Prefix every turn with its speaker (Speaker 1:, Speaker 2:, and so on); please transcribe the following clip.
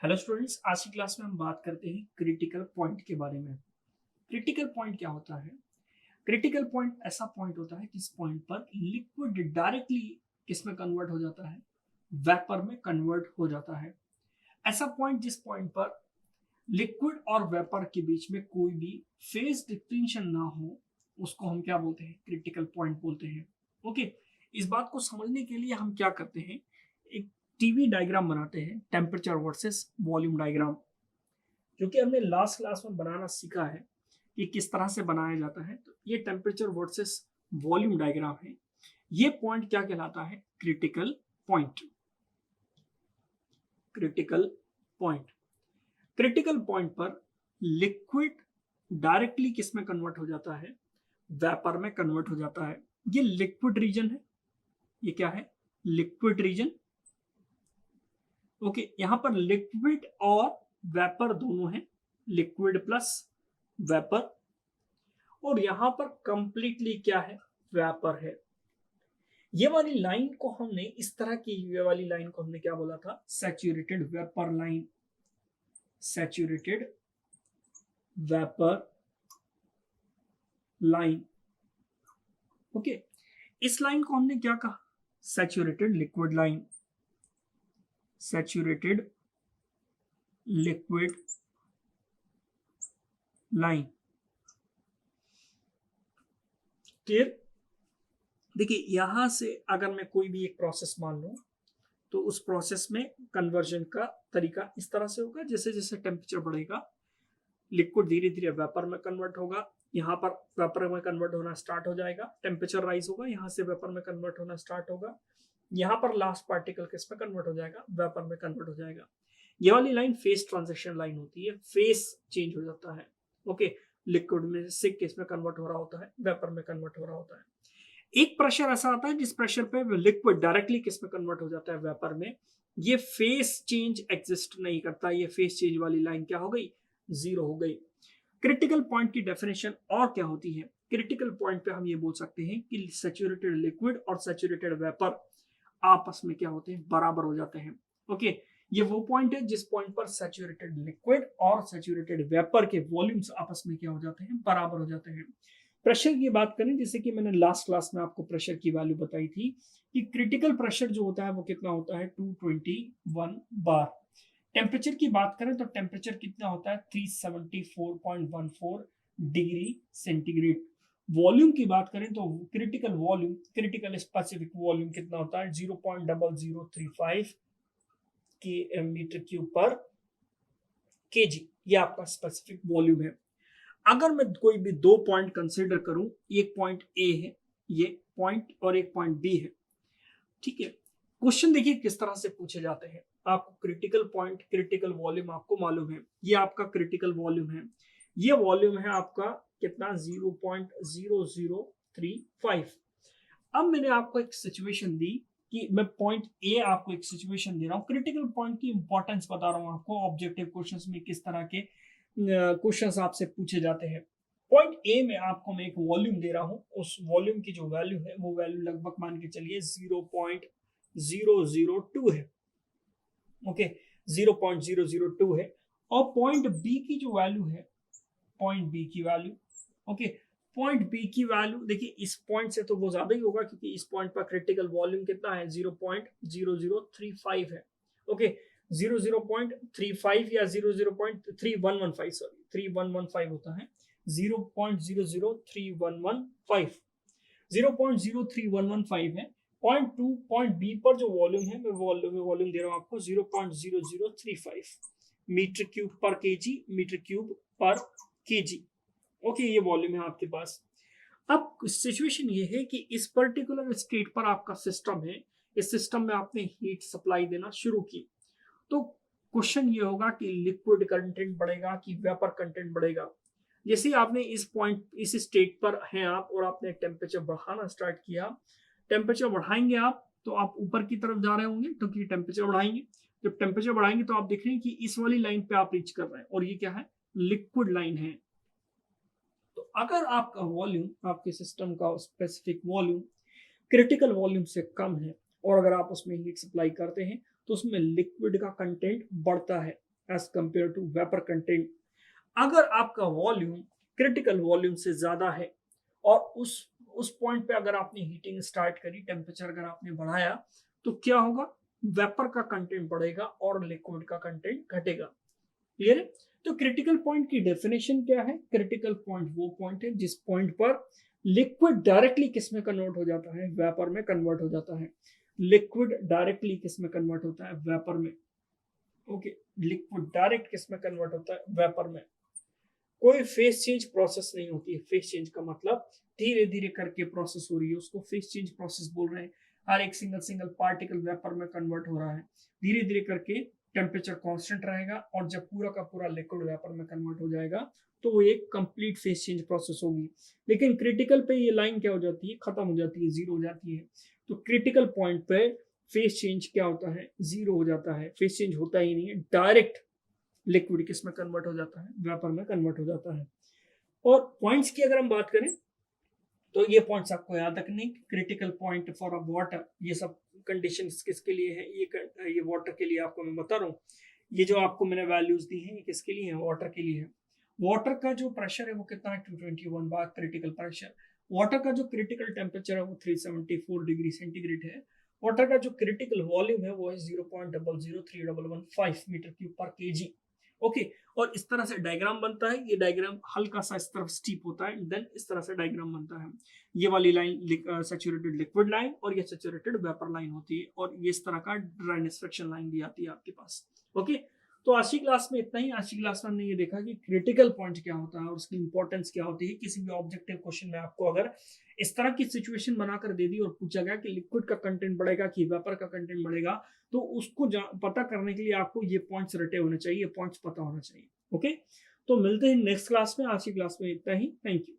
Speaker 1: Hello students, आज की class में हम बात करते हैं क्रिटिकल पॉइंट के बारे में। क्रिटिकल पॉइंट क्या होता है? क्रिटिकल पॉइंट ऐसा पॉइंट होता है जिस पॉइंट पर लिक्विड डायरेक्टली किसमें कन्वर्ट हो जाता है, वेपर में कन्वर्ट हो जाता है। ऐसा पॉइंट जिस पॉइंट पर लिक्विड और वेपर के बीच में कोई भी फेज डिस्टिंक्शन ना हो, उसको हम क्या बोलते हैं? क्रिटिकल पॉइंट बोलते हैं। ओके, इस बात को समझने के लिए हम क्या करते हैं, एक टीवी डायग्राम बनाते हैं, टेम्परेचर वर्सेस वॉल्यूम डायग्राम, जो कि हमने लास्ट क्लास में बनाना सीखा है कि किस तरह से बनाया जाता है। तो ये टेम्परेचर वर्सेस वॉल्यूम डायग्राम है। ये पॉइंट क्या कहलाता है? Critical point. Critical point, critical point पर लिक्विड डायरेक्टली किस में कन्वर्ट हो जाता है? वेपर में कन्वर्ट हो जाता है। ये लिक्विड रीजन है। ये क्या है? Liquid reason. ओके, यहां पर लिक्विड और वेपर दोनों है, लिक्विड प्लस वेपर। और यहां पर कंप्लीटली क्या है? वेपर है। ये वाली लाइन को हमने इस तरह की, ये वाली लाइन को हमने क्या बोला था? Saturated vapour line. Saturated vapour line. Okay, इस लाइन को हमने क्या कहा? Saturated liquid line. Saturated liquid line. Clear? देखिए, यहां से अगर मैं कोई भी एक प्रोसेस मान लूं, तो उस प्रोसेस में कन्वर्जन का तरीका इस तरह से होगा, जैसे जैसे टेम्परेचर बढ़ेगा, लिक्विड धीरे धीरे वेपर में कन्वर्ट होगा। यहाँ पर वेपर में कन्वर्ट होना स्टार्ट हो जाएगा, टेम्परेचर राइज होगा, यहाँ से वेपर में कन्वर्ट होना स्टार्ट होगा। यहाँ पर लास्ट पार्टिकल किस में कन्वर्ट हो जाएगा? वेपर में कन्वर्ट हो जाएगा। ये वाली लाइन फेस ट्रांजिशन लाइन होती है, फेस चेंज हो जाता है। ओके, लिक्विड में से किस में कन्वर्ट हो रहा होता है? वेपर में कन्वर्ट हो रहा होता है। एक प्रेशर ऐसा आता है जिस प्रेशर पे लिक्विड डायरेक्टली किस में कन्वर्ट हो जाता है? वेपर में। ये फेस चेंज एग्जिस्ट नहीं करता। ये फेस चेंज वाली लाइन क्या हो गई? जीरो हो गई। क्रिटिकल पॉइंट की डेफिनेशन और क्या होती है? क्रिटिकल पॉइंट पे हम ये बोल सकते हैं कि सैचुरेटेड लिक्विड और सैचुरेटेड वेपर आपस में क्या होते हैं? बराबर हो जाते हैं। ओके, ये वो पॉइंट है जिस पॉइंट पर सैचुरेटेड लिक्विड और सैचुरेटेड वेपर के वॉल्यूम्स आपस में क्या हो जाते हैं? बराबर हो जाते हैं। प्रेशर की बात करें, जैसे कि मैंने लास्ट क्लास में आपको प्रेशर की वैल्यू बताई थी कि क्रिटिकल प्रेशर जो होता है वो कितना होता है? 221 बार। टेम्परेचर की बात करें तो टेम्परेचर कितना होता है? 374.14 डिग्री सेंटीग्रेड। वॉल्यूम की बात करें तो critical volume, critical specific volume कितना होता है? 0.0035 के मीटर क्यूब पर केजी। ये आपका स्पेसिफिक वॉल्यूम है। अगर मैं कोई भी दो पॉइंट कंसिडर करूं, एक पॉइंट ए है ये पॉइंट, और एक पॉइंट बी है, ठीक है। क्वेश्चन देखिए किस तरह से पूछे जाते हैं। आपको क्रिटिकल पॉइंट, क्रिटिकल वॉल्यूम आपको मालूम है, ये आपका क्रिटिकल वॉल्यूम है। ये वॉल्यूम है आपका कितना? 0.0035। अब मैंने आपको एक सिचुएशन दी कि मैं पॉइंट ए आपको एक सिचुएशन दे रहा हूँ, क्रिटिकल पॉइंट की इंपॉर्टेंस बता रहा हूँ आपको, ऑब्जेक्टिव क्वेश्चंस में किस तरह के क्वेश्चंस आपसे पूछे जाते हैं। पॉइंट ए में आपको मैं एक वॉल्यूम दे रहा हूँ, उस वॉल्यूम की जो वैल्यू है वो वैल्यू लगभग मान के चलिए 0.002 है। ओके, 0.002 है। और पॉइंट बी की जो वैल्यू है, पॉइंट बी की वैल्यू, ओके, पॉइंट बी की वैल्यू देखिए, इस पॉइंट से तो वो ज्यादा ही होगा क्योंकि इस पॉइंट पर क्रिटिकल वॉल्यूम कितना है? 0.0035 है। ओके, 00.35 या 00.3115, सॉरी 3115 होता है। 0.00315, 0.03115 है। पॉइंट टू, पॉइंट बी पर जो वॉल्यूम है, मैं वॉल्यूम दे रहा हूं आपको 0.0035 मीटर क्यूब पर केजी, मीटर क्यूब पर केजी। ओके, ये वॉल्यूम है आपके पास। अब सिचुएशन ये है कि इस पर्टिकुलर स्टेट पर आपका सिस्टम है, इस सिस्टम में आपने हीट सप्लाई देना शुरू की, तो क्वेश्चन ये होगा कि लिक्विड कंटेंट बढ़ेगा कि वेपर कंटेंट बढ़ेगा। जैसे आपने इस पॉइंट, इस स्टेट पर हैं आप और आपने टेम्परेचर बढ़ाना स्टार्ट किया, टेम्परेचर बढ़ाएंगे आप तो आप ऊपर की तरफ जा रहे होंगे क्योंकि टेम्परेचर बढ़ाएंगे। जब टेम्परेचर बढ़ाएंगे तो आप देख रहे हैं कि इस वाली लाइन पे आप रीच कर रहे हैं, और ये क्या है? लिक्विड लाइन है। तो अगर आपका वॉल्यूम, आपके सिस्टम का स्पेसिफिक वॉल्यूम क्रिटिकल वॉल्यूम से कम है, और अगर आप उसमें हीट सप्लाई करते हैं तो उसमें लिक्विड का कंटेंट बढ़ता है। As compare to vapour content. अगर आपका वॉल्यूम क्रिटिकल वॉल्यूम से ज्यादा है और उस पॉइंट पे अगर आपने हीटिंग स्टार्ट करी, टेम्परेचर अगर आपने बढ़ाया, तो क्या होगा, वेपर का कंटेंट बढ़ेगा और लिक्विड का कंटेंट घटेगा। क्लियर है? तो क्रिटिकल पॉइंट की डेफिनेशन क्या है? क्रिटिकल पॉइंट वो पॉइंट है जिस पॉइंट पर लिक्विड डायरेक्टली किस में कन्वर्ट हो जाता है? वेपर में कन्वर्ट हो जाता है। लिक्विड डायरेक्टली किस में कन्वर्ट होता है? वेपर में। ओके, लिक्विड डायरेक्ट किस में कन्वर्ट होता है? वेपर में। कोई फेस चेंज प्रोसेस नहीं होती है। फेस चेंज का मतलब धीरे धीरे करके प्रोसेस हो रही है, उसको फेस चेंज प्रोसेस बोल रहे हैं। हर एक सिंगल सिंगल पार्टिकल वेपर में कन्वर्ट हो रहा है, धीरे धीरे करके टेम्परेचर कांस्टेंट रहेगा, और जब पूरा का पूरा लिक्विड वेपर में कन्वर्ट हो जाएगा तो वो एक कंप्लीट फेस चेंज प्रोसेस होगी। लेकिन क्रिटिकल पे ये लाइन क्या हो जाती है? खत्म हो जाती है, जीरो हो जाती है। तो क्रिटिकल पॉइंट पे फेस चेंज क्या होता है? जीरो हो जाता है। फेस चेंज होता ही नहीं है, डायरेक्ट लिक्विड किस में कन्वर्ट हो जाता है? वेपर में कन्वर्ट हो जाता है। और पॉइंट्स की अगर हम बात करें तो ये पॉइंट्स आपको याद रखने, critical point for a water, ये सब कंडीशंस किसके लिए है? ये वाटर के लिए आपको मैं बता रहा हूँ। ये जो आपको मैंने वैल्यूज दी हैं, ये किसके लिए है? वाटर के लिए है। वाटर का जो प्रेशर है वो कितना है? 221 बार क्रिटिकल प्रेशर। वाटर का जो क्रिटिकल टेम्परेचर है वो 374 डिग्री सेंटीग्रेड है। वाटर का जो क्रिटिकल वॉल्यूम है वो है 0.003115 मीटर क्यूब पर केजी। ओके, और इस तरह से डायग्राम बनता है। ये डायग्राम हल्का सा इस तरफ स्टीप होता है, देन इस तरह से डायग्राम बनता है। ये वाली लाइन सैचुरेटेड लिक्विड लाइन और ये सैचुरेटेड वेपर लाइन होती है, और ये इस तरह का ड्राइनेस फ्रिक्शन लाइन भी आती है आपके पास। ओके, तो आज की क्लास में इतना ही। आज की क्लास में हमने ये देखा कि क्रिटिकल पॉइंट क्या होता है और उसकी इंपॉर्टेंस क्या होती है। किसी भी ऑब्जेक्टिव क्वेश्चन में आपको अगर इस तरह की सिचुएशन बनाकर दे दी और पूछा गया कि लिक्विड का कंटेंट बढ़ेगा कि वेपर का कंटेंट बढ़ेगा, तो उसको पता करने के लिए आपको ये पॉइंट्स रटे होने चाहिए, पॉइंट्स पता होना चाहिए। ओके, तो मिलते हैं नेक्स्ट क्लास में। आज की क्लास में इतना ही। Thank you.